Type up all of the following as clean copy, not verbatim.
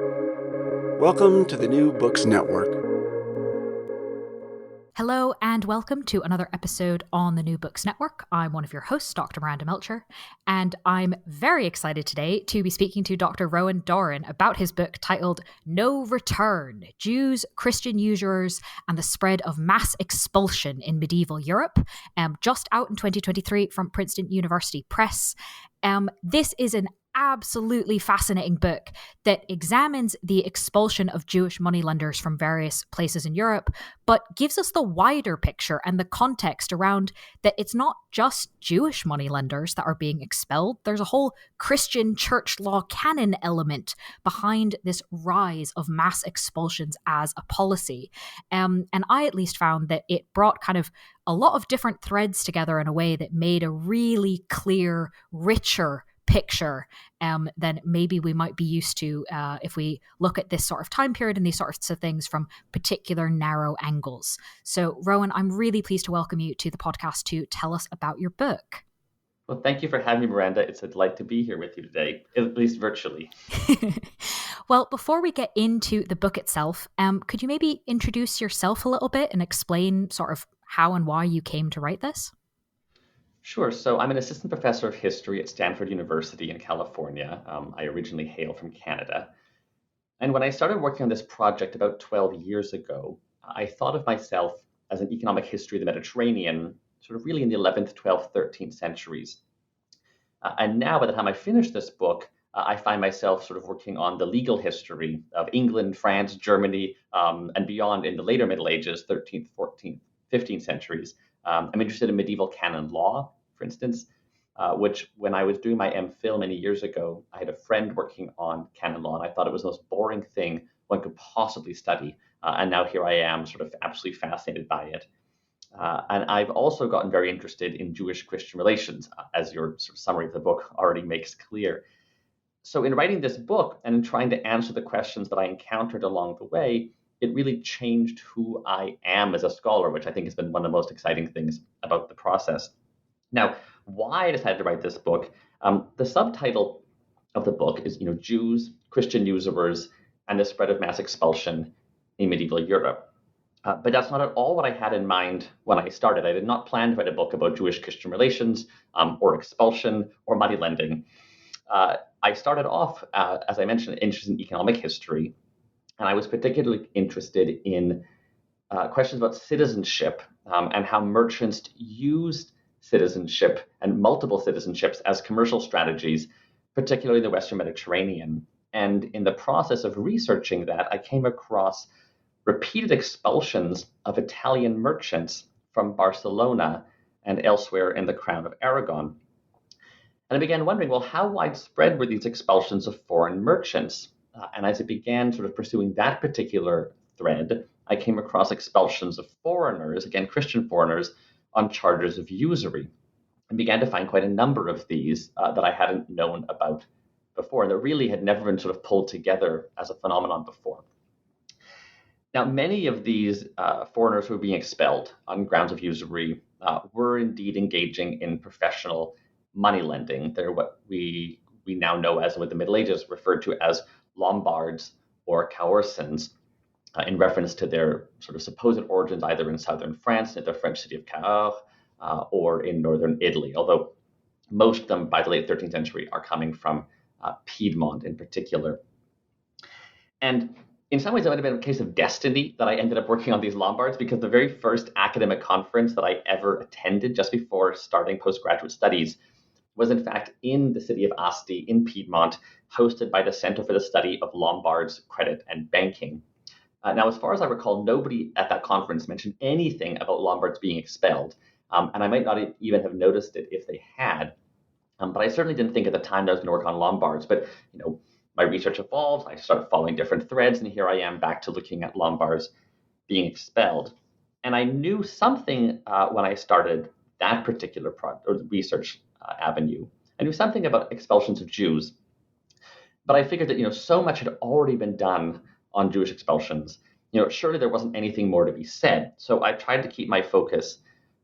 Welcome to the New Books Network. Hello and welcome to another episode on the New Books Network. I'm one of your hosts, Dr. Miranda Melcher, and I'm very excited today to be speaking to Dr. Rowan Dorin about his book titled No Return: Jews, Christian Usurers, and the Spread of Mass Expulsion in Medieval Europe, just out in 2023 from Princeton University Press. This is an absolutely fascinating book that examines the expulsion of Jewish moneylenders from various places in Europe, but gives us the wider picture and the context around that it's not just Jewish moneylenders that are being expelled. There's a whole Christian church law canon element behind this rise of mass expulsions as a policy. And I at least found that it brought kind of a lot of different threads together in a way that made a really clear, richer picture than maybe we might be used to if we look at this sort of time period and these sorts of things from particular narrow angles. So, Rowan, I'm really pleased to welcome you to the podcast to tell us about your book. Well, thank you for having me, Miranda. It's a delight to be here with you today, at least virtually. Well, before we get into the book itself, could you maybe introduce yourself a little bit and explain sort of how and why you came to write this? Sure. So I'm an assistant professor of history at Stanford University in California. I originally hail from Canada. And when I started working on this project about 12 years ago, I thought of myself as an economic history of the Mediterranean, sort of really in the 11th, 12th, 13th centuries. And now, by the time I finish this book, I find myself sort of working on the legal history of England, France, Germany, and beyond in the later Middle Ages, 13th, 14th, 15th centuries. I'm interested in medieval canon law, for instance, which when I was doing my MPhil many years ago, I had a friend working on canon law, and I thought it was the most boring thing one could possibly study. And now here I am, sort of absolutely fascinated by it. And I've also gotten very interested in Jewish-Christian relations, as your sort of summary of the book already makes clear. So in writing this book and in trying to answer the questions that I encountered along the way, it really changed who I am as a scholar, which I think has been one of the most exciting things about the process. Now, why I decided to write this book, the subtitle of the book is, Jews, Christian Usurers, and the Spread of Mass Expulsion in Medieval Europe. But that's not at all what I had in mind when I started. I did not plan to write a book about Jewish-Christian relations or expulsion or moneylending. I started off, as I mentioned, interested in economic history. And I was particularly interested in questions about citizenship and how merchants used citizenship and multiple citizenships as commercial strategies, particularly in the Western Mediterranean. And in the process of researching that, I came across repeated expulsions of Italian merchants from Barcelona and elsewhere in the Crown of Aragon. And I began wondering, well, how widespread were these expulsions of foreign merchants? And as I began sort of pursuing that particular thread, I came across expulsions of foreigners, again, Christian foreigners, on charges of usury, and began to find quite a number of these that I hadn't known about before, and that really had never been sort of pulled together as a phenomenon before. Now, many of these foreigners who were being expelled on grounds of usury were indeed engaging in professional money lending. They're what we now know as, with the Middle Ages, referred to as Lombards or Caorsans, in reference to their sort of supposed origins either in southern France, in the French city of Cahors, or in northern Italy, although most of them by the late 13th century are coming from Piedmont in particular. And in some ways, it might have been a case of destiny that I ended up working on these Lombards, because the very first academic conference that I ever attended just before starting postgraduate studies was in fact in the city of Asti in Piedmont, hosted by the Center for the Study of Lombards, Credit, and Banking. Now, as far as I recall, nobody at that conference mentioned anything about Lombards being expelled, and I might not even have noticed it if they had. But I certainly didn't think at the time that I was going to work on Lombards. But my research evolved. I started following different threads, and here I am back to looking at Lombards being expelled. And I knew something when I started that particular research avenue. I knew something about expulsions of Jews, but I figured that so much had already been done on Jewish expulsions. Surely there wasn't anything more to be said. So I tried to keep my focus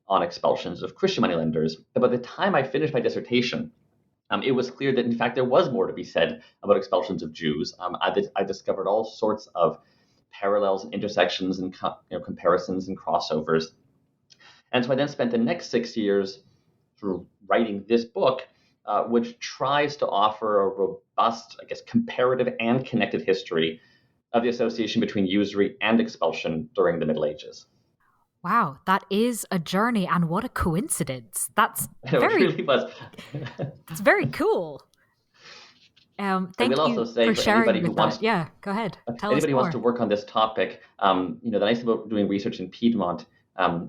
on expulsions of Christian moneylenders. But by the time I finished my dissertation, it was clear that, in fact, there was more to be said about expulsions of Jews. I discovered all sorts of parallels and intersections and comparisons and crossovers. And so I then spent the next 6 years sort of writing this book, which tries to offer a robust, I guess, comparative and connected history of the association between usury and expulsion during the Middle Ages. Wow, that is a journey, and what a coincidence. That's It really was. It's very cool. Thank you also say for for sharing anybody who with wants, that. Yeah, go ahead. Tell us anybody who more. wants to work on this topic, the nice thing about doing research in Piedmont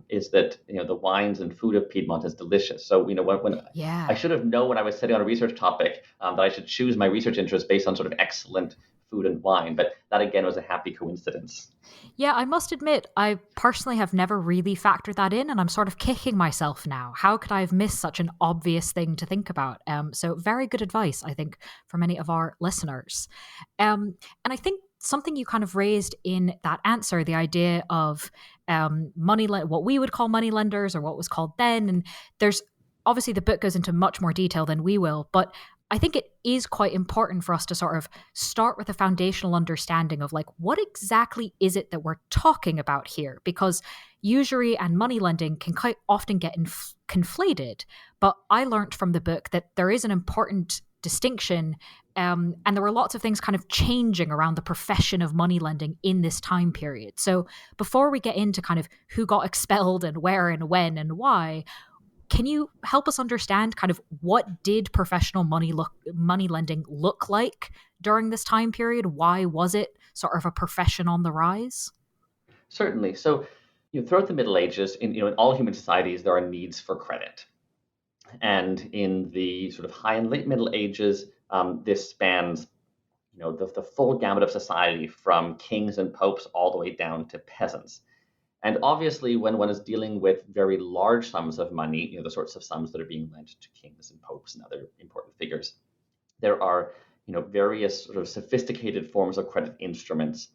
is that the wines and food of Piedmont is delicious. So when Yeah. I should have known when I was setting on a research topic that I should choose my research interest based on sort of excellent food and wine, but that again was a happy coincidence. Yeah, I must admit, I personally have never really factored that in, and I'm sort of kicking myself now. How could I have missed such an obvious thing to think about? So very good advice, I think, for many of our listeners. And I think something you kind of raised in that answer, the idea of what we would call money lenders, or what was called then, and there's obviously the book goes into much more detail than we will, but I think it is quite important for us to sort of start with a foundational understanding of like, what exactly is it that we're talking about here? Because usury and money lending can quite often get conflated. But I learned from the book that there is an important distinction, and there were lots of things kind of changing around the profession of money lending in this time period. So before we get into kind of who got expelled and where and when and why, can you help us understand kind of what did professional money lending look like during this time period? Why was it sort of a profession on the rise? Certainly. So, throughout the Middle Ages, in all human societies, there are needs for credit, and in the sort of high and late Middle Ages, this spans the full gamut of society, from kings and popes all the way down to peasants. And obviously, when one is dealing with very large sums of money, the sorts of sums that are being lent to kings and popes and other important figures, there are various sort of sophisticated forms of credit instruments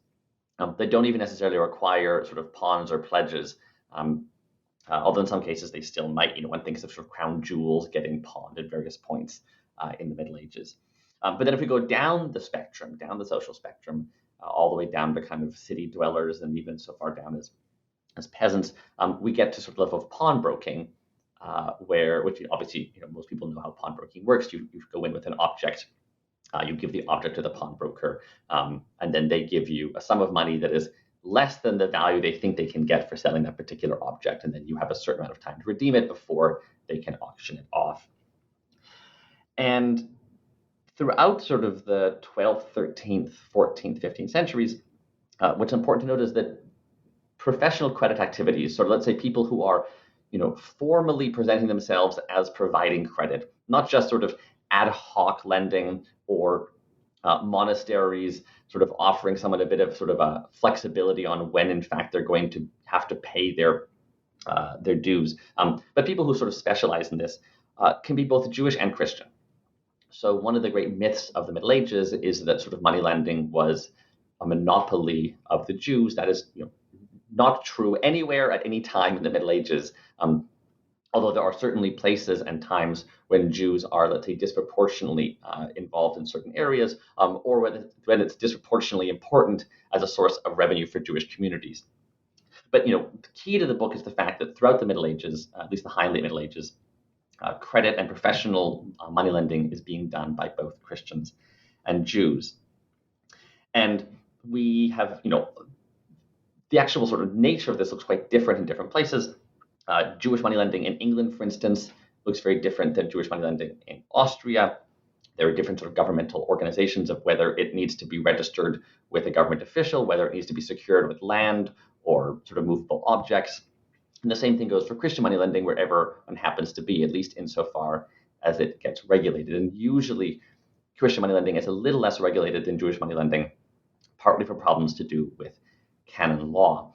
that don't even necessarily require sort of pawns or pledges. Although in some cases they still might. One thinks of sort of crown jewels getting pawned at various points in the Middle Ages. But then if we go down the spectrum, down the social spectrum, all the way down to kind of city dwellers, and even so far down as peasants, we get to sort of level of pawnbroking, which obviously most people know how pawnbroking works. You go in with an object, you give the object to the pawnbroker, and then they give you a sum of money that is less than the value they think they can get for selling that particular object, and then you have a certain amount of time to redeem it before they can auction it off. And throughout sort of the 12th, 13th, 14th, 15th centuries, what's important to note is that professional credit activities, so let's say people who are, formally presenting themselves as providing credit, not just sort of ad hoc lending or monasteries sort of offering someone a bit of sort of a flexibility on when, in fact, they're going to have to pay their dues. But people who sort of specialize in this can be both Jewish and Christian. So one of the great myths of the Middle Ages is that sort of money lending was a monopoly of the Jews. That is, not true anywhere at any time in the Middle Ages, although there are certainly places and times when Jews are, let's say, disproportionately involved in certain areas, or when it's disproportionately important as a source of revenue for Jewish communities. But the key to the book is the fact that throughout the Middle Ages, at least the high and late Middle Ages, credit and professional money lending is being done by both Christians and Jews. And we have, the actual sort of nature of this looks quite different in different places. Jewish money lending in England, for instance, looks very different than Jewish money lending in Austria. There are different sort of governmental organizations of whether it needs to be registered with a government official, whether it needs to be secured with land or sort of movable objects. And the same thing goes for Christian money lending wherever one happens to be, at least insofar as it gets regulated. And usually Christian money lending is a little less regulated than Jewish money lending, partly for problems to do with canon law.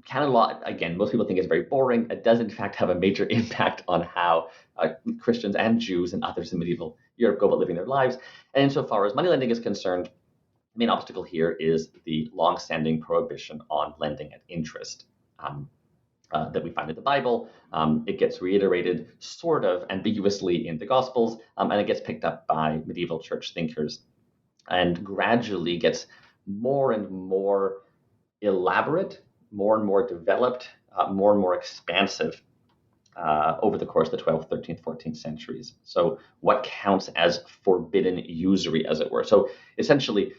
Canon law, again, most people think is very boring. It does, in fact, have a major impact on how Christians and Jews and others in medieval Europe go about living their lives. And insofar as money lending is concerned, the main obstacle here is the long-standing prohibition on lending at interest. that we find in the Bible. It gets reiterated sort of ambiguously in the Gospels, and it gets picked up by medieval church thinkers and gradually gets more and more elaborate, more and more developed, more and more expansive over the course of the 12th, 13th, 14th centuries. So what counts as forbidden usury, as it were? So essentially,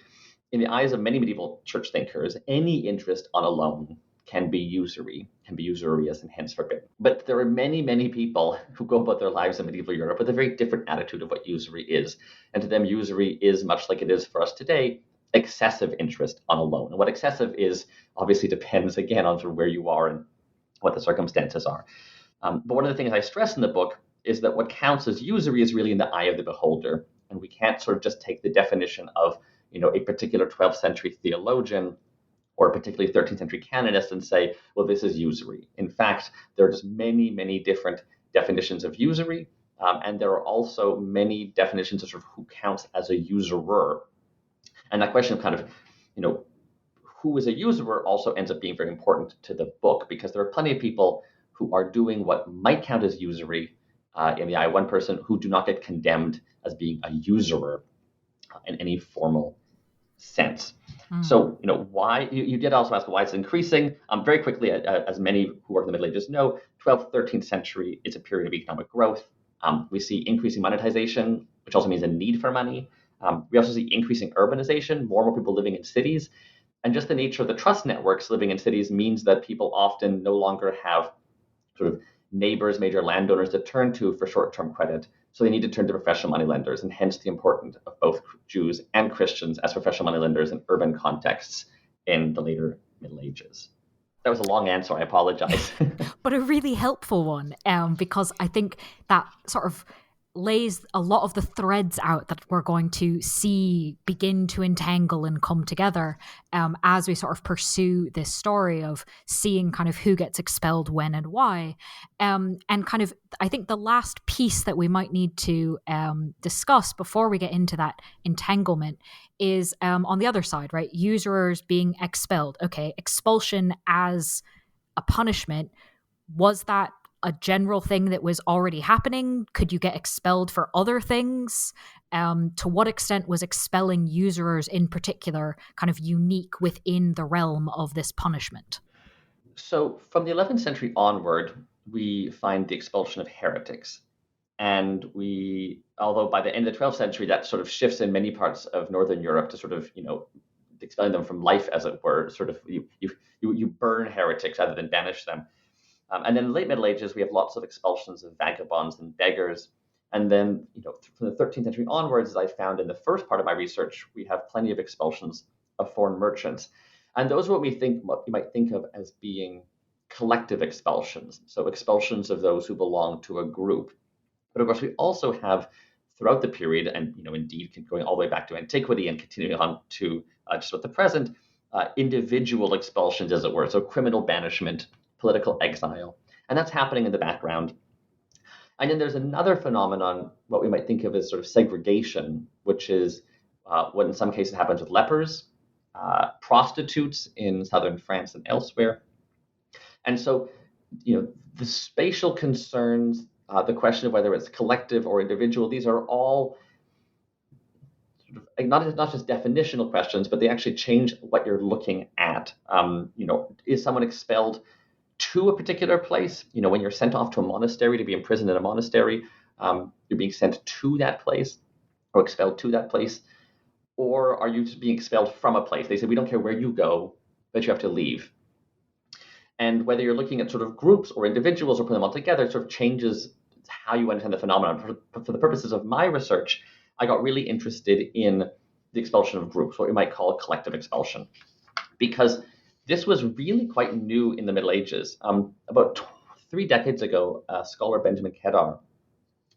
in the eyes of many medieval church thinkers, any interest on a loan can be usurious and hence forbidden. But there are many, many people who go about their lives in medieval Europe with a very different attitude of what usury is. And to them, usury is, much like it is for us today, excessive interest on a loan. And what excessive is obviously depends, again, on sort of where you are and what the circumstances are. But one of the things I stress in the book is that what counts as usury is really in the eye of the beholder. And we can't sort of just take the definition of a particular 12th century theologian or a particularly 13th century canonist and say, well, this is usury. In fact, there are just many, many different definitions of usury. And there are also many definitions of sort of who counts as a usurer. And that question of kind of, who is a usurer also ends up being very important to the book, because there are plenty of people who are doing what might count as usury in the eye of one person who do not get condemned as being a usurer in any formal sense. So, why you did also ask why it's increasing. Very quickly, as many who work in the Middle Ages know, 12th, 13th century is a period of economic growth. We see increasing monetization, which also means a need for money. We also see increasing urbanization, more and more people living in cities. And just the nature of the trust networks living in cities means that people often no longer have sort of neighbors, major landowners to turn to for short-term credit. So they need to turn to professional money lenders, and hence the importance of both Jews and Christians as professional money lenders in urban contexts in the later Middle Ages. That was a long answer, I apologize. But a really helpful one, because I think that sort of lays a lot of the threads out that we're going to see begin to entangle and come together as we sort of pursue this story of seeing kind of who gets expelled when and why. And kind of, I think the last piece that we might need to discuss before we get into that entanglement is on the other side, right? Usurers being expelled. Okay, expulsion as a punishment, was that a general thing that was already happening? Could you get expelled for other things? To what extent was expelling usurers in particular kind of unique within the realm of this punishment? So from the 11th century onward, we find the expulsion of heretics. And although by the end of the 12th century, that sort of shifts in many parts of Northern Europe to sort of, expelling them from life, as it were, sort of you burn heretics rather than banish them. And then in the late Middle Ages, we have lots of expulsions of vagabonds and beggars. And then, from the 13th century onwards, as I found in the first part of my research, we have plenty of expulsions of foreign merchants. And those are what you might think of as being collective expulsions. So expulsions of those who belong to a group. But of course, we also have throughout the period, and indeed going all the way back to antiquity and continuing on to just about the present, individual expulsions, as it were. So criminal banishment, political exile. And that's happening in the background. And then there's another phenomenon, what we might think of as sort of segregation, which is what in some cases happens with lepers, prostitutes in southern France and elsewhere. And so, the spatial concerns, the question of whether it's collective or individual, these are all sort of not just definitional questions, but they actually change what you're looking at. Is someone expelled to a particular place? When you're sent off to a monastery to be imprisoned in a monastery, you're being sent to that place or expelled to that place. Or are you just being expelled from a place? They say, we don't care where you go, but you have to leave. And whether you're looking at sort of groups or individuals or putting them all together, it sort of changes how you understand the phenomenon. For the purposes of my research, I got really interested in the expulsion of groups, what we might call a collective expulsion, because this was really quite new in the Middle Ages. About 3 decades ago, scholar Benjamin Kedar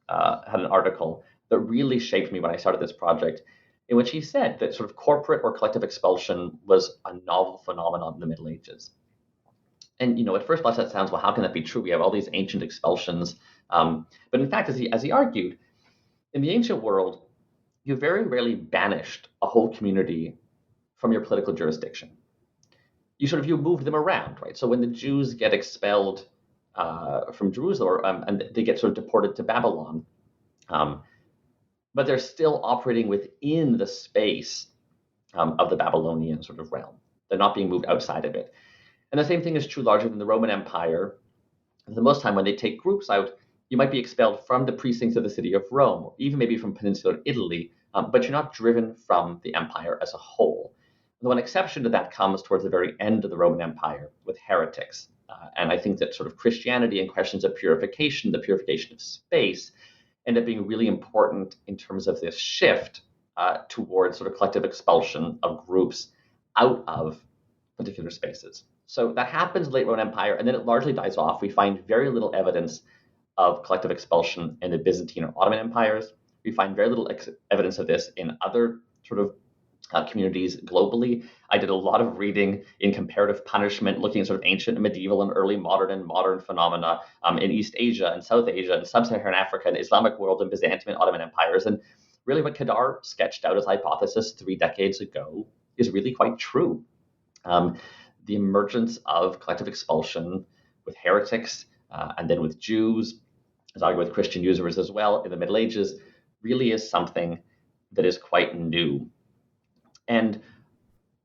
had an article that really shaped me when I started this project, in which he said that sort of corporate or collective expulsion was a novel phenomenon in the Middle Ages. And, at first blush, that sounds, well, how can that be true? We have all these ancient expulsions. But in fact, as he argued, in the ancient world, you very rarely banished a whole community from your political jurisdiction. you move them around, right? So when the Jews get expelled from Jerusalem and they get sort of deported to Babylon, but they're still operating within the space of the Babylonian sort of realm. They're not being moved outside of it. And the same thing is true largely in the Roman Empire. The most time when they take groups out, you might be expelled from the precincts of the city of Rome, or even maybe from peninsular Italy, but you're not driven from the empire as a whole. The one exception to that comes towards the very end of the Roman Empire with heretics. And I think that sort of Christianity and questions of purification, the purification of space, end up being really important in terms of this shift towards sort of collective expulsion of groups out of particular spaces. So that happens in the late Roman Empire, and then it largely dies off. We find very little evidence of collective expulsion in the Byzantine or Ottoman empires. We find very little evidence of this in other sort of communities globally. I did a lot of reading in comparative punishment, looking at sort of ancient and medieval and early modern phenomena in East Asia and South Asia and Sub-Saharan Africa and Islamic world and Byzantium and Ottoman empires. And really what Kadar sketched out as hypothesis 3 decades ago is really quite true. The emergence of collective expulsion with heretics and then with Jews, as argued with Christian usurers as well in the Middle Ages, really is something that is quite new. And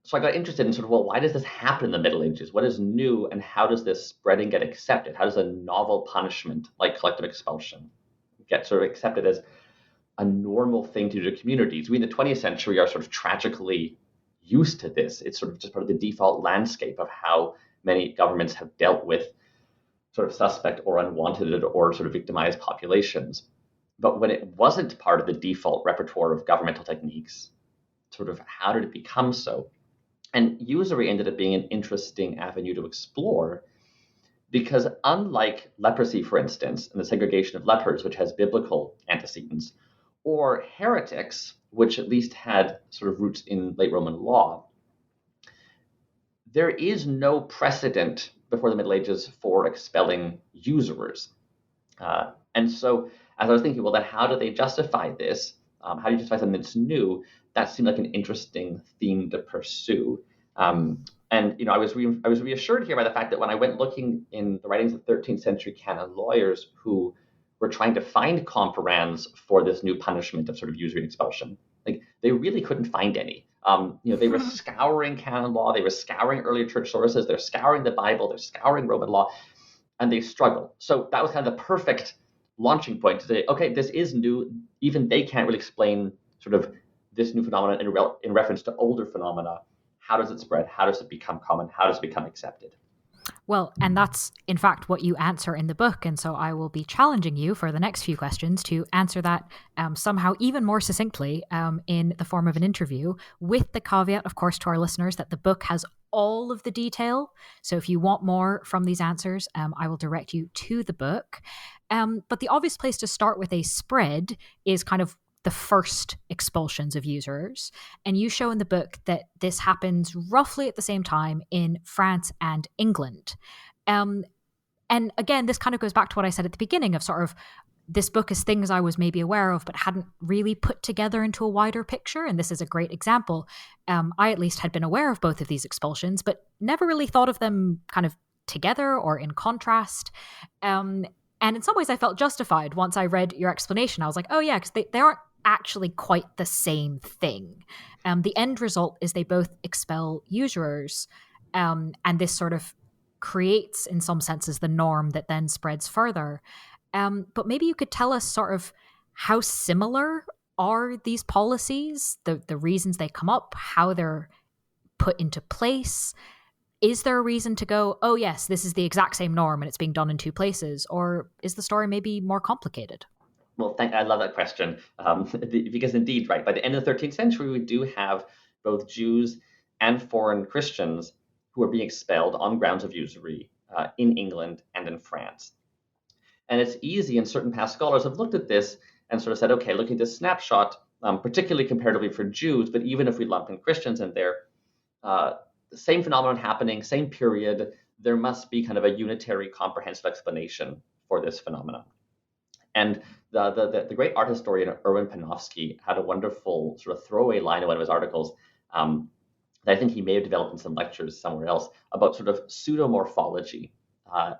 so I got interested in sort of, well, why does this happen in the Middle Ages? What is new, and how does this spread and get accepted? How does a novel punishment like collective expulsion get sort of accepted as a normal thing to do to communities? We in the 20th century are sort of tragically used to this. It's sort of just part of the default landscape of how many governments have dealt with sort of suspect or unwanted or sort of victimized populations. But when it wasn't part of the default repertoire of governmental techniques, sort of how did it become so? And usury ended up being an interesting avenue to explore because unlike leprosy, for instance, and the segregation of lepers, which has biblical antecedents, or heretics, which at least had sort of roots in late Roman law, there is no precedent before the Middle Ages for expelling usurers. And so as I was thinking, well, then how do they justify this? How do you justify something that's new? That seemed like an interesting theme to pursue. And I was reassured here by the fact that when I went looking in the writings of 13th century canon lawyers who were trying to find comparands for this new punishment of sort of usury and expulsion, like they really couldn't find any. They were scouring canon law, they were scouring earlier church sources, they're scouring the Bible, they're scouring Roman law, and they struggled. So that was kind of the perfect launching point to say, okay, this is new. Even they can't really explain sort of this new phenomenon in reference to older phenomena. How does it spread? How does it become common? How does it become accepted? Well, and that's in fact what you answer in the book. And so I will be challenging you for the next few questions to answer that somehow even more succinctly in the form of an interview, with the caveat, of course, to our listeners that the book has all of the detail. So if you want more from these answers, I will direct you to the book. But the obvious place to start with a spread is kind of the first expulsions of usurers. And you show in the book that this happens roughly at the same time in France and England. And again, this kind of goes back to what I said at the beginning of sort of this book is things I was maybe aware of, but hadn't really put together into a wider picture. And this is a great example. I at least had been aware of both of these expulsions, but never really thought of them kind of together or in contrast. And in some ways I felt justified once I read your explanation. I was like, oh yeah, because they aren't actually quite the same thing. The end result is they both expel usurers, and this sort of creates, in some senses, the norm that then spreads further. But maybe you could tell us sort of how similar are these policies, the reasons they come up, how they're put into place. Is there a reason to go, oh yes, this is the exact same norm and it's being done in 2 places? Or is the story maybe more complicated? Well, I love that question because indeed, right, by the end of the 13th century, we do have both Jews and foreign Christians who are being expelled on grounds of usury in England and in France. And it's easy, and certain past scholars have looked at this and sort of said, okay, looking at this snapshot, particularly comparatively for Jews, but even if we lump in Christians in there, the same phenomenon happening, same period, there must be kind of a unitary comprehensive explanation for this phenomenon. And the great art historian Erwin Panofsky had a wonderful sort of throwaway line in one of his articles that I think he may have developed in some lectures somewhere else about sort of pseudomorphology.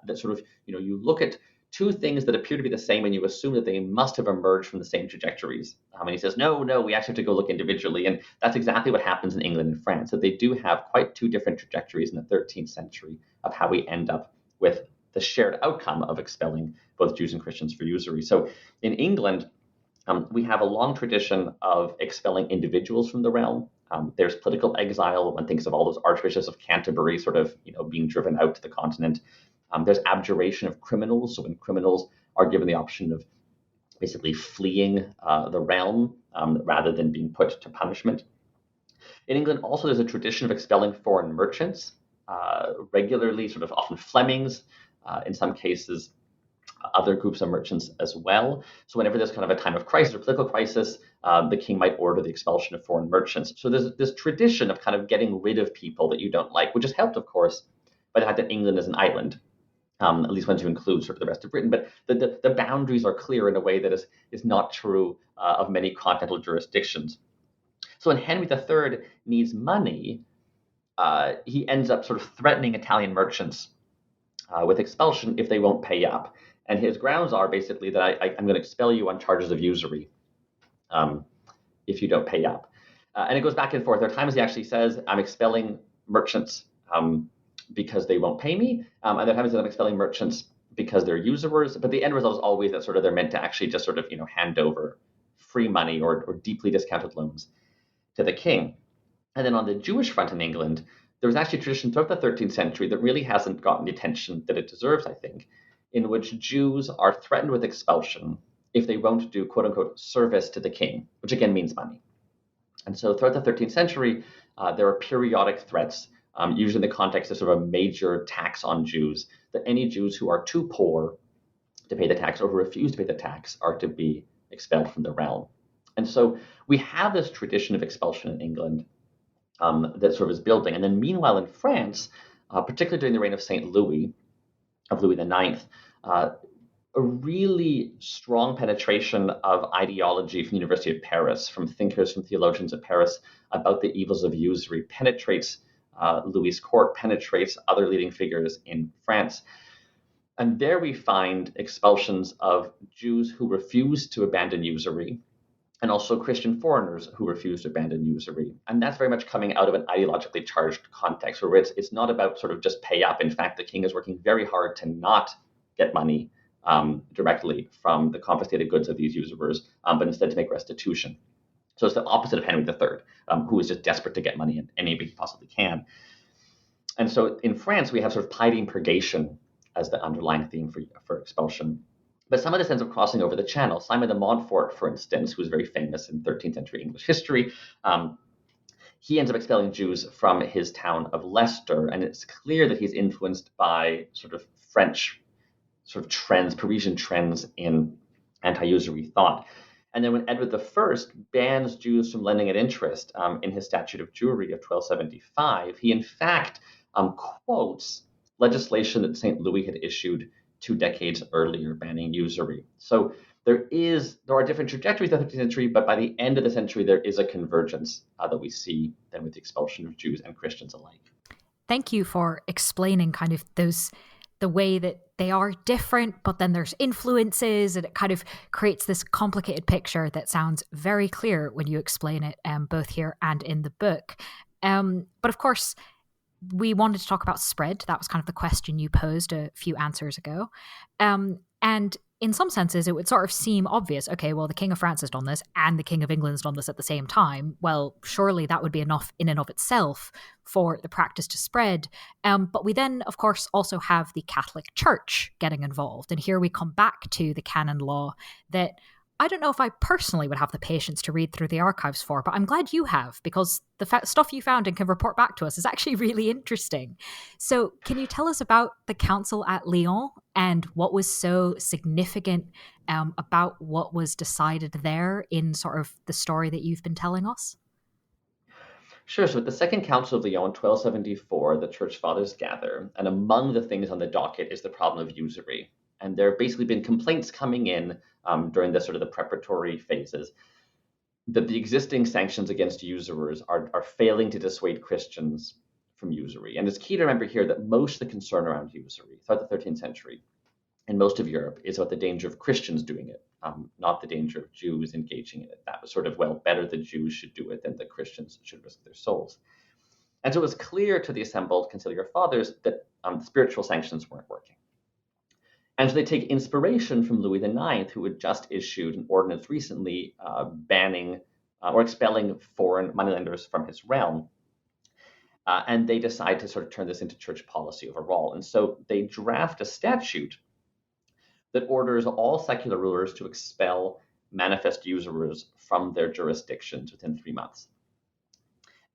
That sort of, you look at two things that appear to be the same and you assume that they must have emerged from the same trajectories. And he says, no, we actually have to go look individually. And that's exactly what happens in England and France, that they do have quite two different trajectories in the 13th century of how we end up with the shared outcome of expelling both Jews and Christians for usury. So in England, we have a long tradition of expelling individuals from the realm. There's political exile. One thinks of all those archbishops of Canterbury sort of, being driven out to the continent. There's abjuration of criminals. So when criminals are given the option of basically fleeing the realm rather than being put to punishment. In England, also, there's a tradition of expelling foreign merchants regularly, sort of often Flemings, in some cases, other groups of merchants as well. So whenever there's kind of a time of crisis or political crisis, the king might order the expulsion of foreign merchants. So there's this tradition of kind of getting rid of people that you don't like, which is helped, of course, by the fact that England is an island. At least when you include sort of the rest of Britain, but the boundaries are clear in a way that is not true of many continental jurisdictions. So when Henry III needs money, he ends up sort of threatening Italian merchants with expulsion if they won't pay up. And his grounds are basically that I'm going to expel you on charges of usury if you don't pay up. And it goes back and forth. There are times he actually says, I'm expelling merchants because they won't pay me. And there are times that I'm expelling merchants because they're usurers. But the end result is always that sort of they're meant to actually just sort of, hand over free money or deeply discounted loans to the king. And then on the Jewish front in England, there was actually a tradition throughout the 13th century that really hasn't gotten the attention that it deserves, I think, in which Jews are threatened with expulsion if they won't do, quote unquote, service to the king, which again means money. And so throughout the 13th century, there are periodic threats, usually in the context of sort of a major tax on Jews, that any Jews who are too poor to pay the tax or who refuse to pay the tax are to be expelled from the realm. And so we have this tradition of expulsion in England that sort of is building. And then meanwhile in France, particularly during the reign of St. Louis, of Louis IX, a really strong penetration of ideology from the University of Paris, from thinkers, from theologians of Paris about the evils of usury, penetrates Louis' court, penetrates other leading figures in France. And there we find expulsions of Jews who refuse to abandon usury, and also Christian foreigners who refuse to abandon usury. And that's very much coming out of an ideologically charged context, where it's not about sort of just pay up. In fact, the king is working very hard to not get money directly from the confiscated goods of these usurers, but instead to make restitution. So it's the opposite of Henry III, who is just desperate to get money in any way he possibly can. And so in France, we have sort of piety and purgation as the underlying theme for expulsion. But some of this ends up crossing over the channel. Simon de Montfort, for instance, who's very famous in 13th century English history, he ends up expelling Jews from his town of Leicester. And it's clear that he's influenced by sort of French sort of trends, Parisian trends in anti-usury thought. And then when Edward I bans Jews from lending at interest in his Statute of Jewry of 1275, he in fact quotes legislation that St. Louis had issued 2 decades earlier, banning usury. So there are different trajectories in the 13th century, but by the end of the century, there is a convergence that we see then with the expulsion of Jews and Christians alike. Thank you for explaining kind of the way that they are different, but then there's influences, and it kind of creates this complicated picture that sounds very clear when you explain it, both here and in the book. But of course, we wanted to talk about spread. That was kind of the question you posed a few answers ago. And in some senses, it would sort of seem obvious. Okay, well, the King of France has done this and the King of England has done this at the same time. Well, surely that would be enough in and of itself for the practice to spread. But we then, of course, also have the Catholic Church getting involved. And here we come back to the canon law that I don't know if I personally would have the patience to read through the archives for, but I'm glad you have, because the stuff you found and can report back to us is actually really interesting. So can you tell us about the council at Lyon and what was so significant about what was decided there in sort of the story that you've been telling us? Sure. So at the Second Council of Lyon, 1274, the Church Fathers gather, and among the things on the docket is the problem of usury. And there have basically been complaints coming in during the sort of the preparatory phases that the existing sanctions against usurers are failing to dissuade Christians from usury. And it's key to remember here that most of the concern around usury throughout the 13th century in most of Europe is about the danger of Christians doing it, not the danger of Jews engaging in it. That was sort of, well, better the Jews should do it than the Christians should risk their souls. And so it was clear to the assembled conciliar fathers that spiritual sanctions weren't working. And so they take inspiration from Louis IX, who had just issued an ordinance recently banning or expelling foreign moneylenders from his realm. And they decide to sort of turn this into church policy overall. And so they draft a statute that orders all secular rulers to expel manifest usurers from their jurisdictions within 3 months.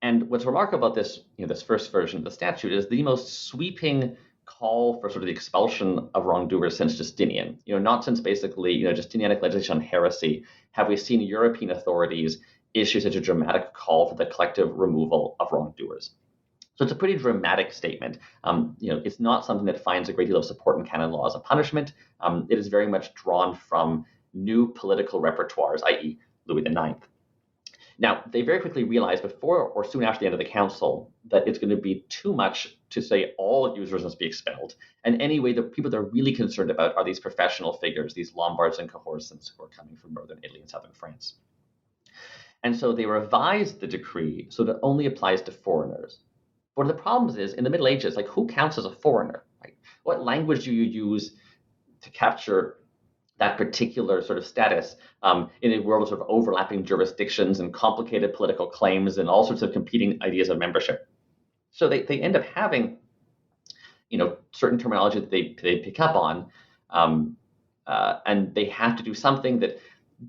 And what's remarkable about this, this first version of the statute is the most sweeping call for sort of the expulsion of wrongdoers since Justinian. Not since basically, Justinianic legislation on heresy have we seen European authorities issue such a dramatic call for the collective removal of wrongdoers. So it's a pretty dramatic statement. It's not something that finds a great deal of support in canon law as a punishment. It is very much drawn from new political repertoires, i.e. Louis IX. Now, they very quickly realized before or soon after the end of the council that it's going to be too much to say all usurers must be expelled. And anyway, the people they're really concerned about are these professional figures, these Lombards and Cahorsans who are coming from northern Italy and southern France. And so they revised the decree so that it only applies to foreigners. One of the problems is, in the Middle Ages, who counts as a foreigner? Right? What language do you use to capture that particular sort of status in a world of sort of overlapping jurisdictions and complicated political claims and all sorts of competing ideas of membership? So they end up having, certain terminology that they pick up on, and they have to do something that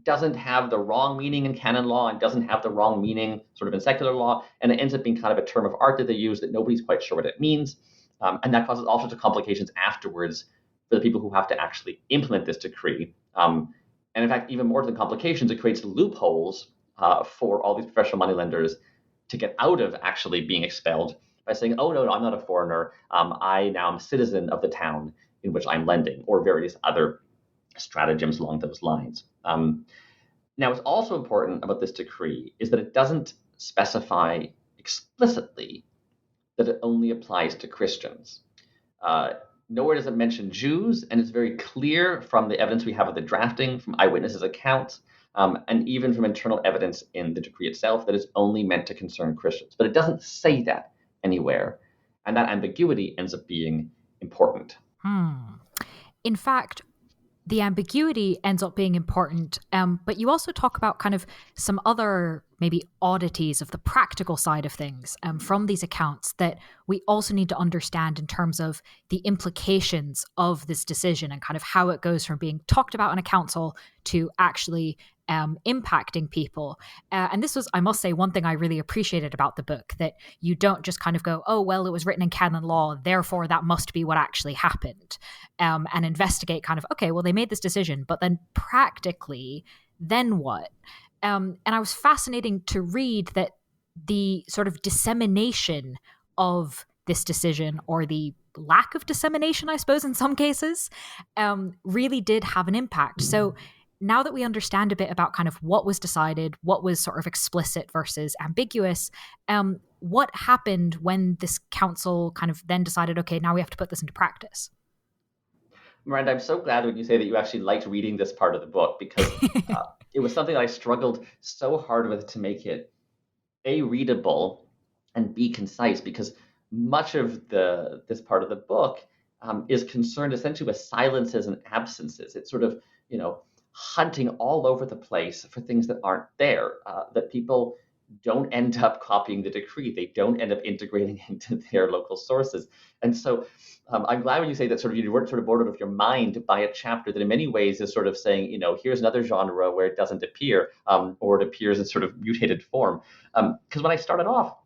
doesn't have the wrong meaning in canon law and doesn't have the wrong meaning sort of in secular law. And it ends up being kind of a term of art that they use that nobody's quite sure what it means. And that causes all sorts of complications afterwards for the people who have to actually implement this decree. And in fact, even more than complications, it creates loopholes for all these professional moneylenders to get out of actually being expelled by saying, oh, no, I'm not a foreigner. I now am a citizen of the town in which I'm lending, or various other stratagems along those lines. Now, what's also important about this decree is that it doesn't specify explicitly that it only applies to Christians. Nowhere does it mention Jews, and it's very clear from the evidence we have of the drafting, from eyewitnesses' accounts, and even from internal evidence in the decree itself, that it's only meant to concern Christians. But it doesn't say that anywhere, and that ambiguity ends up being important. In fact, the ambiguity ends up being important, but you also talk about kind of some other maybe oddities of the practical side of things from these accounts that we also need to understand in terms of the implications of this decision and kind of how it goes from being talked about in a council to actually impacting people. And this was, I must say, one thing I really appreciated about the book, that you don't just kind of go, oh, well, it was written in canon law, therefore that must be what actually happened, and investigate kind of, okay, well, they made this decision, but then practically, then what? And I was fascinating to read that the sort of dissemination of this decision, or the lack of dissemination, I suppose, in some cases, really did have an impact. So now that we understand a bit about kind of what was decided, what was sort of explicit versus ambiguous, what happened when this council kind of then decided, okay, now we have to put this into practice? Miranda, I'm so glad when you say that you actually liked reading this part of the book, because it was something that I struggled so hard with to make it A, readable, and B, concise, because much of this part of the book is concerned essentially with silences and absences. It's sort of, hunting all over the place for things that aren't there, that people don't end up copying the decree. They don't end up integrating into their local sources. And so I'm glad when you say that sort of you weren't sort of bored out of your mind by a chapter that in many ways is sort of saying, here's another genre where it doesn't appear, or it appears in sort of mutated form. Because when I started off,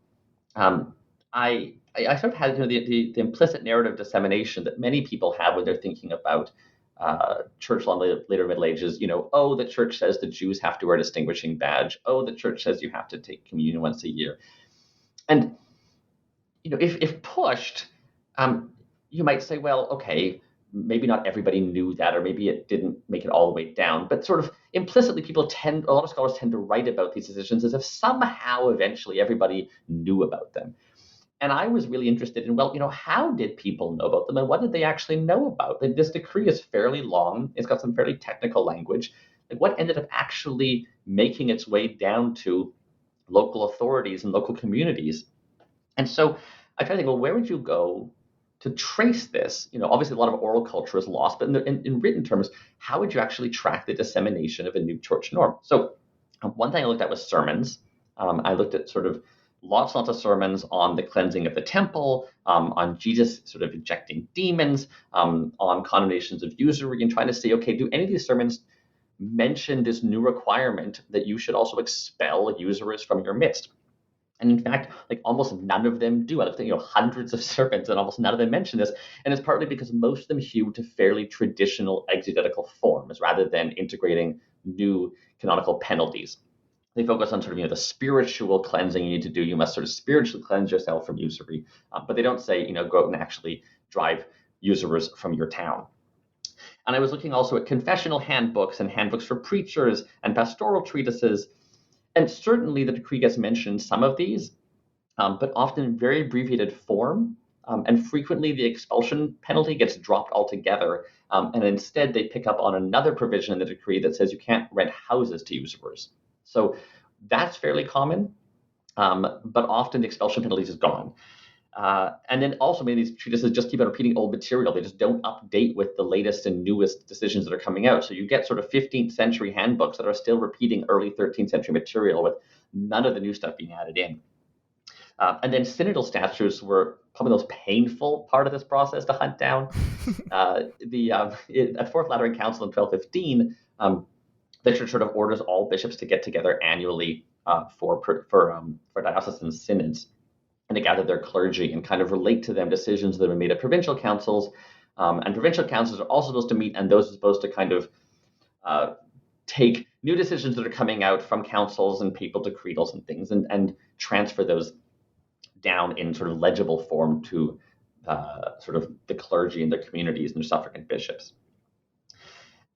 I sort of had the implicit narrative dissemination that many people have when they're thinking about church law in the later Middle Ages. The church says the Jews have to wear a distinguishing badge. The church says you have to take communion once a year. And, if pushed, you might say, well, okay, maybe not everybody knew that, or maybe it didn't make it all the way down, but sort of implicitly a lot of scholars tend to write about these decisions as if somehow eventually everybody knew about them. And I was really interested in, how did people know about them and what did they actually know about? This decree is fairly long. It's got some fairly technical language. Like, what ended up actually making its way down to local authorities and local communities? And so I try to think, well, where would you go to trace this? Obviously a lot of oral culture is lost, but in written terms, how would you actually track the dissemination of a new church norm? So one thing I looked at was sermons. I looked at sort of lots of sermons on the cleansing of the temple, on Jesus sort of ejecting demons, on condemnations of usury, and trying to say, okay, do any of these sermons mention this new requirement that you should also expel usurers from your midst? And in fact, like almost none of them do. I looked at hundreds of sermons, and almost none of them mention this. And it's partly because most of them hew to fairly traditional exegetical forms rather than integrating new canonical penalties. They focus on sort of the spiritual cleansing you need to do. You must sort of spiritually cleanse yourself from usury, but they don't say go out and actually drive usurers from your town. And I was looking also at confessional handbooks and handbooks for preachers and pastoral treatises. And certainly the decree gets mentioned in some of these, but often in very abbreviated form. And frequently the expulsion penalty gets dropped altogether. And instead they pick up on another provision in the decree that says you can't rent houses to usurers. So that's fairly common, but often the expulsion penalty is gone. And then also many of these treatises just keep on repeating old material. They just don't update with the latest and newest decisions that are coming out. So you get sort of 15th century handbooks that are still repeating early 13th century material with none of the new stuff being added in. And then synodal statutes were probably the most painful part of this process to hunt down. At Fourth Lateran Council in 1215, the church sort of orders all bishops to get together annually for diocesan synods and to gather their clergy and kind of relate to them decisions that have been made at provincial councils. And provincial councils are also supposed to meet, and those are supposed to kind of take new decisions that are coming out from councils and papal decretals and things and transfer those down in sort of legible form to sort of the clergy and their communities and their suffragan bishops.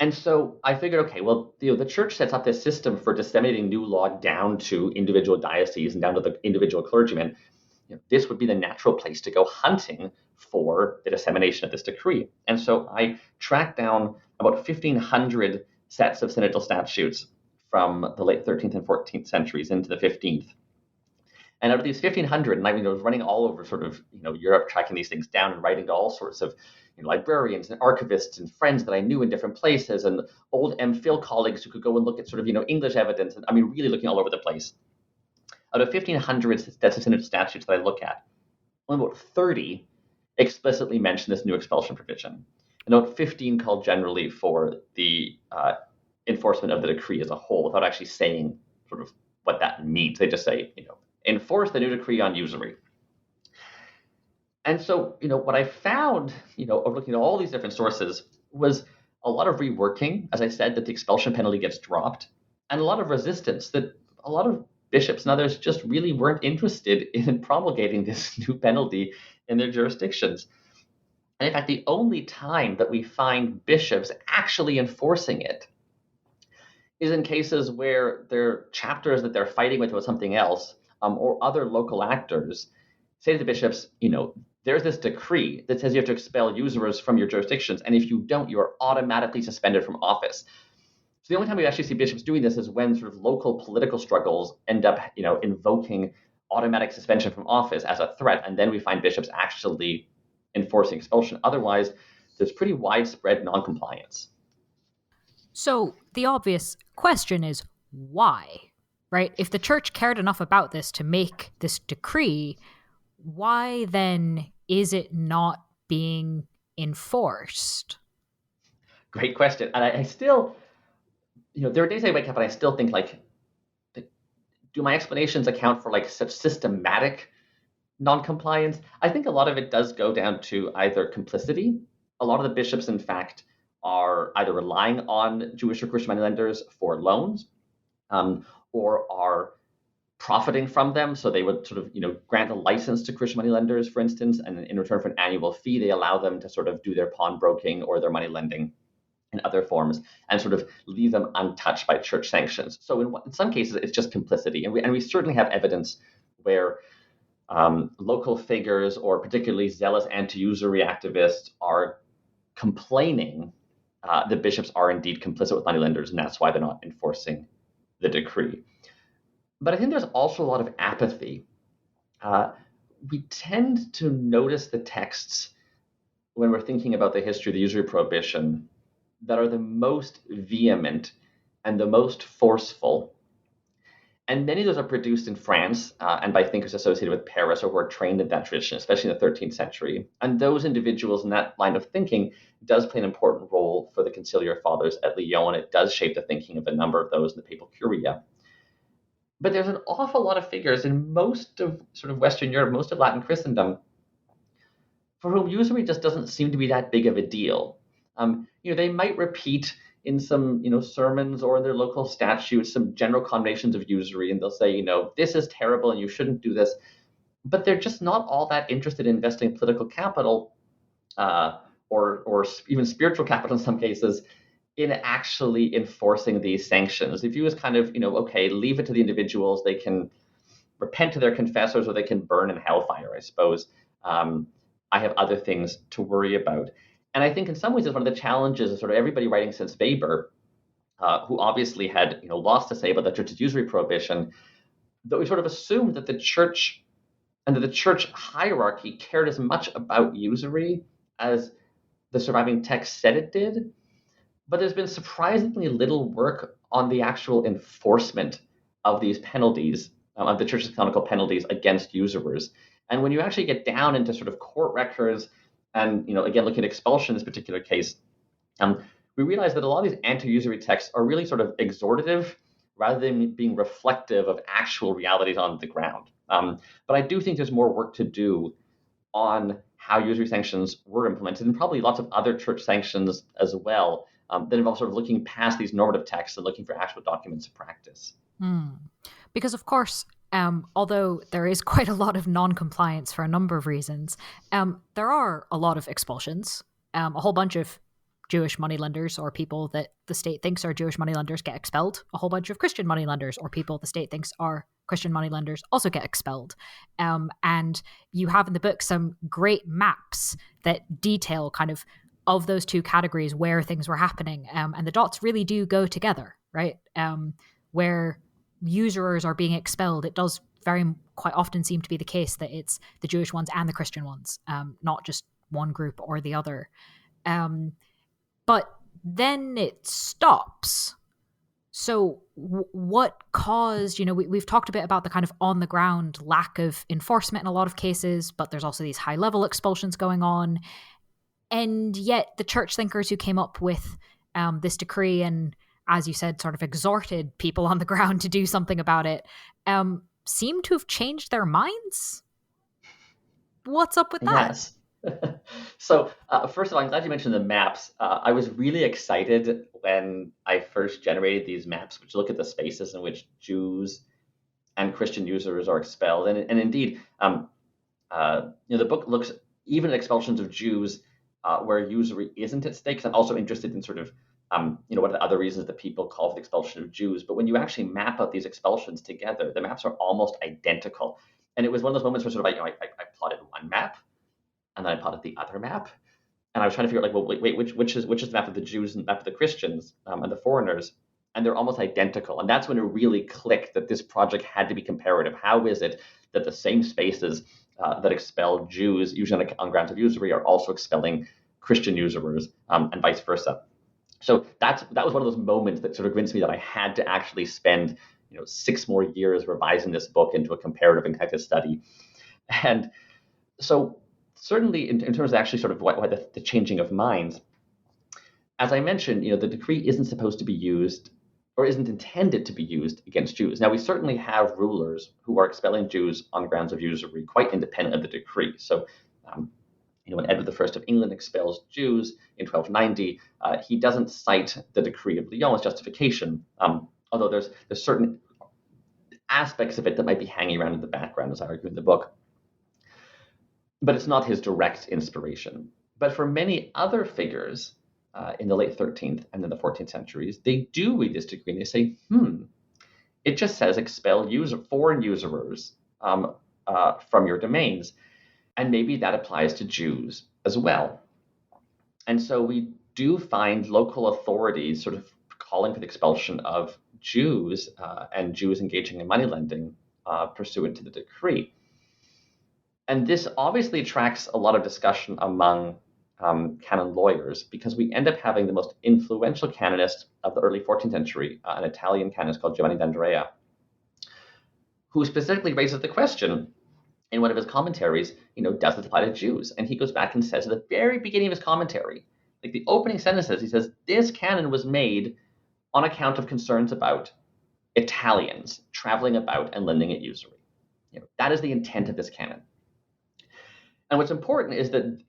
And so I figured, okay, well, the church sets up this system for disseminating new law down to individual dioceses and down to the individual clergymen. This would be the natural place to go hunting for the dissemination of this decree. And so I tracked down about 1,500 sets of synodal statutes from the late 13th and 14th centuries into the 15th. And out of these 1,500, and I was running all over sort of Europe, tracking these things down and writing to all sorts of librarians and archivists and friends that I knew in different places, and old MPhil colleagues who could go and look at sort of English evidence, and really looking all over the place. Out of 1,500 synodal statutes that I look at, only about 30 explicitly mention this new expulsion provision, and about 15 call generally for the enforcement of the decree as a whole, without actually saying sort of what that means. They just say, enforce the new decree on usury. And so, what I found, of looking at all these different sources was a lot of reworking, as I said, that the expulsion penalty gets dropped, and a lot of resistance that a lot of bishops and others just really weren't interested in promulgating this new penalty in their jurisdictions. And in fact, the only time that we find bishops actually enforcing it is in cases where their chapters that they're fighting with something else, or other local actors say to the bishops, there's this decree that says you have to expel usurers from your jurisdictions, and if you don't, you are automatically suspended from office. So the only time we actually see bishops doing this is when sort of local political struggles end up, invoking automatic suspension from office as a threat, and then we find bishops actually enforcing expulsion. Otherwise, there's pretty widespread noncompliance. So the obvious question is why, right? If the church cared enough about this to make this decree, why then is it not being enforced? Great question. And I still, there are days I wake up and I still think, like, do my explanations account for such systematic noncompliance? I think a lot of it does go down to either complicity. A lot of the bishops, in fact, are either relying on Jewish or Christian money lenders for loans, or are profiting from them. So they would sort of, grant a license to Christian moneylenders, for instance, and in return for an annual fee, they allow them to sort of do their pawnbroking or their money lending in other forms and sort of leave them untouched by church sanctions. So in some cases, it's just complicity. And we certainly have evidence where local figures or particularly zealous anti-usury activists are complaining that bishops are indeed complicit with moneylenders, and that's why they're not enforcing the decree. But I think there's also a lot of apathy. We tend to notice the texts when we're thinking about the history of the usury prohibition that are the most vehement and the most forceful. And many of those are produced in France and by thinkers associated with Paris or who are trained in that tradition, especially in the 13th century. And those individuals in that line of thinking does play an important role for the conciliar fathers at Lyon. It does shape the thinking of a number of those in the papal curia. But there's an awful lot of figures in most of sort of Western Europe, most of Latin Christendom, for whom usury just doesn't seem to be that big of a deal. They might repeat in some, sermons or in their local statutes some general condemnations of usury, and they'll say, this is terrible and you shouldn't do this. But they're just not all that interested in investing political capital or even spiritual capital in some cases in actually enforcing these sanctions. The view is kind of, okay, leave it to the individuals. They can repent to their confessors or they can burn in hellfire, I suppose. I have other things to worry about. And I think in some ways it's one of the challenges of sort of everybody writing since Weber, who obviously had lots to say about the church's usury prohibition, that we sort of assumed that the church and that the church hierarchy cared as much about usury as the surviving text said it did. But there's been surprisingly little work on the actual enforcement of these penalties, of the church's canonical penalties against usurers. And when you actually get down into sort of court records, and again, looking at expulsion in this particular case, we realize that a lot of these anti-usury texts are really sort of exhortative rather than being reflective of actual realities on the ground. But I do think there's more work to do on how usury sanctions were implemented, and probably lots of other church sanctions as well, that involve sort of looking past these normative texts and looking for actual documents of practice. Because, of course, although there is quite a lot of non-compliance for a number of reasons, there are a lot of expulsions. A whole bunch of Jewish moneylenders or people that the state thinks are Jewish moneylenders get expelled. A whole bunch of Christian moneylenders or people the state thinks are Christian moneylenders also get expelled. And you have in the book some great maps that detail kind of those two categories where things were happening. And the dots really do go together, right? Where usurers are being expelled, it does quite often seem to be the case that it's the Jewish ones and the Christian ones, not just one group or the other. But then it stops. So what caused, we've talked a bit about the kind of on the ground lack of enforcement in a lot of cases, but there's also these high level expulsions going on. And yet the church thinkers who came up with this decree and, as you said, sort of exhorted people on the ground to do something about it, seem to have changed their minds. What's up with that? Yes. So first of all, I'm glad you mentioned the maps. I was really excited when I first generated these maps, which look at the spaces in which Jews and Christian usurers are expelled. And indeed, the book looks even at expulsions of Jews where usury isn't at stake. I'm also interested in sort of what are the other reasons that people call for the expulsion of Jews. But when you actually map out these expulsions together, the maps are almost identical. And it was one of those moments where sort of I plotted one map, and then I plotted the other map, and I was trying to figure out, which is the map of the Jews and the map of the Christians and the foreigners, and they're almost identical. And that's when it really clicked that this project had to be comparative. How is it that the same spaces that expel Jews, usually on grounds of usury, are also expelling Christian usurers, and vice versa? So that was one of those moments that sort of convinced me that I had to actually spend 6 more years revising this book into a comparative and connected study. And so certainly in terms of actually sort of what the changing of minds, as I mentioned, the decree isn't supposed to be used or isn't intended to be used against Jews. Now, we certainly have rulers who are expelling Jews on grounds of usury quite independent of the decree. So when Edward I of England expels Jews in 1290, he doesn't cite the decree of Lyon as justification, although there's certain aspects of it that might be hanging around in the background, as I argue in the book. But it's not his direct inspiration. But for many other figures in the late 13th and then the 14th centuries, they do read this decree and they say, it just says expel foreign usurers from your domains. And maybe that applies to Jews as well. And so we do find local authorities sort of calling for the expulsion of Jews and Jews engaging in moneylending pursuant to the decree. And this obviously attracts a lot of discussion among canon lawyers, because we end up having the most influential canonist of the early 14th century, an Italian canonist called Giovanni d'Andrea, who specifically raises the question in one of his commentaries, does this apply to Jews? And he goes back and says at the very beginning of his commentary, like the opening sentences, he says, this canon was made on account of concerns about Italians traveling about and lending at usury. That is the intent of this canon. And what's important is that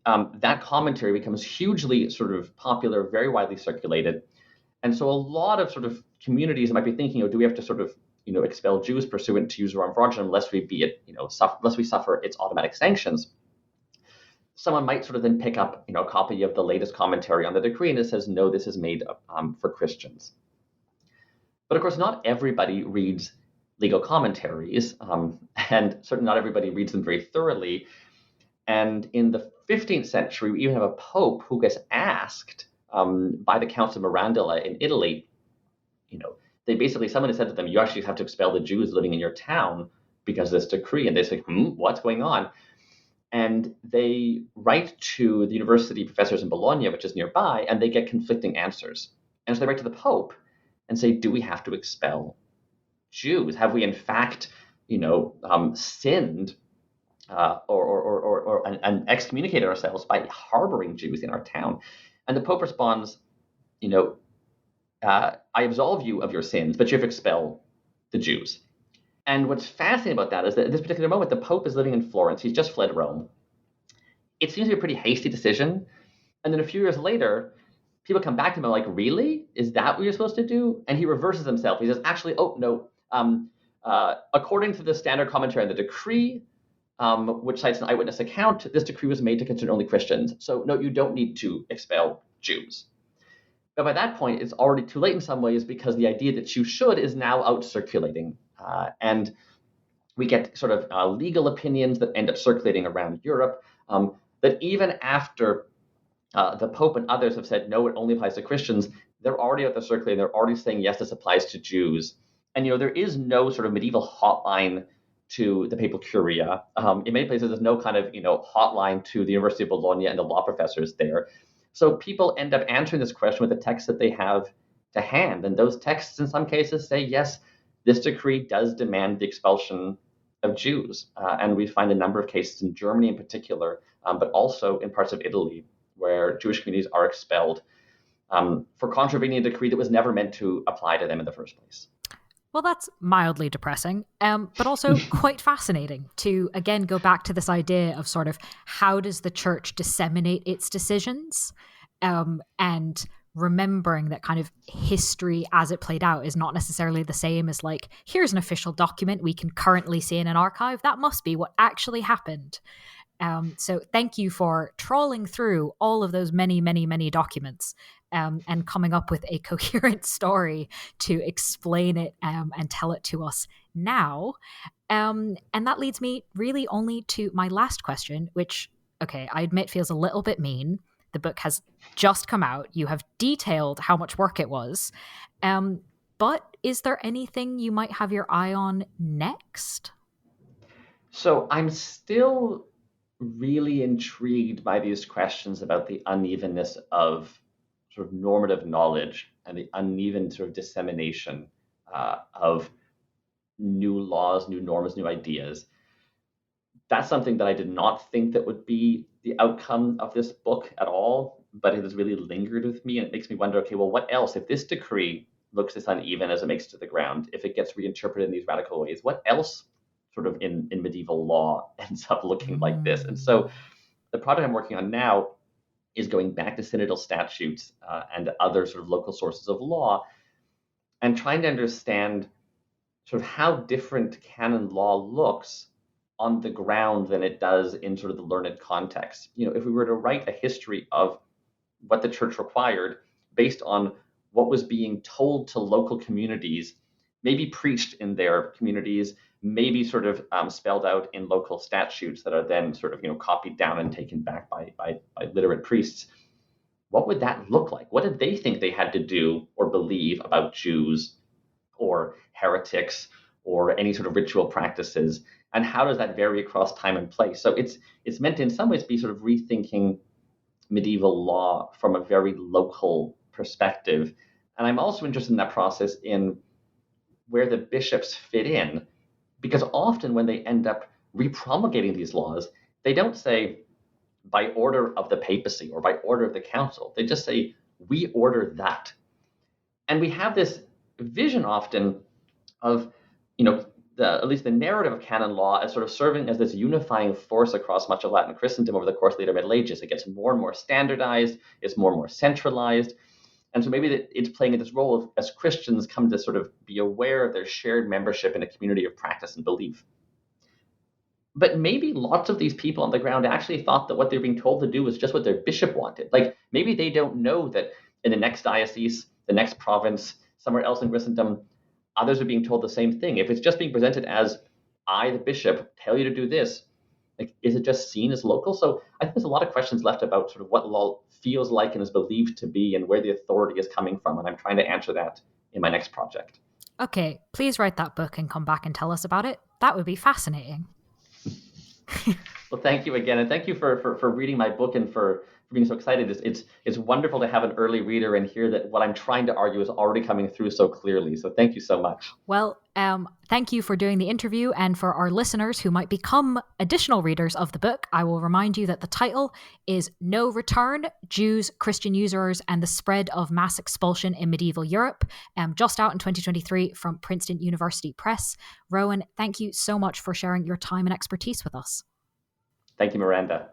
that commentary becomes hugely sort of popular, very widely circulated. And so a lot of sort of communities might be thinking, do we have to sort of expel Jews pursuant to usury and fraudulence unless we suffer its automatic sanctions? Someone might sort of then pick up a copy of the latest commentary on the decree, and it says, no, this is made for Christians. But of course, not everybody reads legal commentaries, and certainly not everybody reads them very thoroughly. And in the 15th century, we even have a pope who gets asked by the Council of Miranda in Italy, someone has said to them, you actually have to expel the Jews living in your town because of this decree. And they say, what's going on? And they write to the university professors in Bologna, which is nearby, and they get conflicting answers. And so they write to the Pope and say, do we have to expel Jews? Have we in fact, sinned and excommunicated ourselves by harboring Jews in our town? And the Pope responds, I absolve you of your sins, but you have to expel the Jews. And what's fascinating about that is that at this particular moment, the Pope is living in Florence. He's just fled Rome. It seems to be a pretty hasty decision. And then a few years later, people come back to him and are like, really? Is that what you're supposed to do? And he reverses himself. He says, actually, according to the standard commentary on the decree, which cites an eyewitness account, this decree was made to concern only Christians. So no, you don't need to expel Jews. But by that point, it's already too late in some ways, because the idea that you should is now out circulating. And we get sort of legal opinions that end up circulating around Europe, that even after the Pope and others have said, no, it only applies to Christians, they're already out there circulating. They're already saying, yes, this applies to Jews. And, there is no sort of medieval hotline to the papal curia. In many places, there's no kind of, hotline to the University of Bologna and the law professors there. So people end up answering this question with the texts that they have to hand. And those texts, in some cases, say, yes, this decree does demand the expulsion of Jews. And we find a number of cases in Germany in particular, but also in parts of Italy, where Jewish communities are expelled for contravening a decree that was never meant to apply to them in the first place. Well, that's mildly depressing, but also quite fascinating to, again, go back to this idea of sort of how does the church disseminate its decisions, and remembering that kind of history as it played out is not necessarily the same as like, here's an official document we can currently see in an archive. That must be what actually happened. So thank you for trawling through all of those many, many, many documents and coming up with a coherent story to explain it and tell it to us now. And that leads me really only to my last question, which, okay, I admit feels a little bit mean. The book has just come out. You have detailed how much work it was. But is there anything you might have your eye on next? So I'm still really intrigued by these questions about the unevenness of sort of normative knowledge and the uneven sort of dissemination of new laws, new norms, new ideas. That's something that I did not think that would be the outcome of this book at all, but it has really lingered with me, and it makes me wonder, okay, well, what else? If this decree looks this uneven as it makes it to the ground, if it gets reinterpreted in these radical ways, what else sort of in medieval law ends up looking like this? And so the project I'm working on now is going back to synodal statutes and other sort of local sources of law and trying to understand sort of how different canon law looks on the ground than it does in sort of the learned context. If we were to write a history of what the church required based on what was being told to local communities, maybe preached in their communities, maybe sort of spelled out in local statutes that are then sort of copied down and taken back by literate priests, what would that look like? What did they think they had to do or believe about Jews or heretics or any sort of ritual practices? And how does that vary across time and place? So it's meant to in some ways be sort of rethinking medieval law from a very local perspective. And I'm also interested in that process in where the bishops fit in, because often when they end up repromulgating these laws, they don't say by order of the papacy or by order of the council. They just say, we order that. And we have this vision often of, at least the narrative of canon law as sort of serving as this unifying force across much of Latin Christendom over the course of the later Middle Ages. It gets more and more standardized, it's more and more centralized. And so maybe it's playing this role as Christians come to sort of be aware of their shared membership in a community of practice and belief. But maybe lots of these people on the ground actually thought that what they're being told to do was just what their bishop wanted. Like maybe they don't know that in the next diocese, the next province, somewhere else in Christendom, others are being told the same thing. If it's just being presented as, I, the bishop, tell you to do this, like, is it just seen as local? So I think there's a lot of questions left about sort of what law feels like and is believed to be and where the authority is coming from. And I'm trying to answer that in my next project. Okay, please write that book and come back and tell us about it. That would be fascinating. Well, thank you again. And thank you for reading my book and for being so excited. It's wonderful to have an early reader and hear that what I'm trying to argue is already coming through so clearly. So thank you so much. Well, thank you for doing the interview. And for our listeners who might become additional readers of the book, I will remind you that the title is No Return, Jews, Christian Usurers, and the Spread of Mass Expulsion in Medieval Europe, just out in 2023 from Princeton University Press. Rowan, thank you so much for sharing your time and expertise with us. Thank you, Miranda.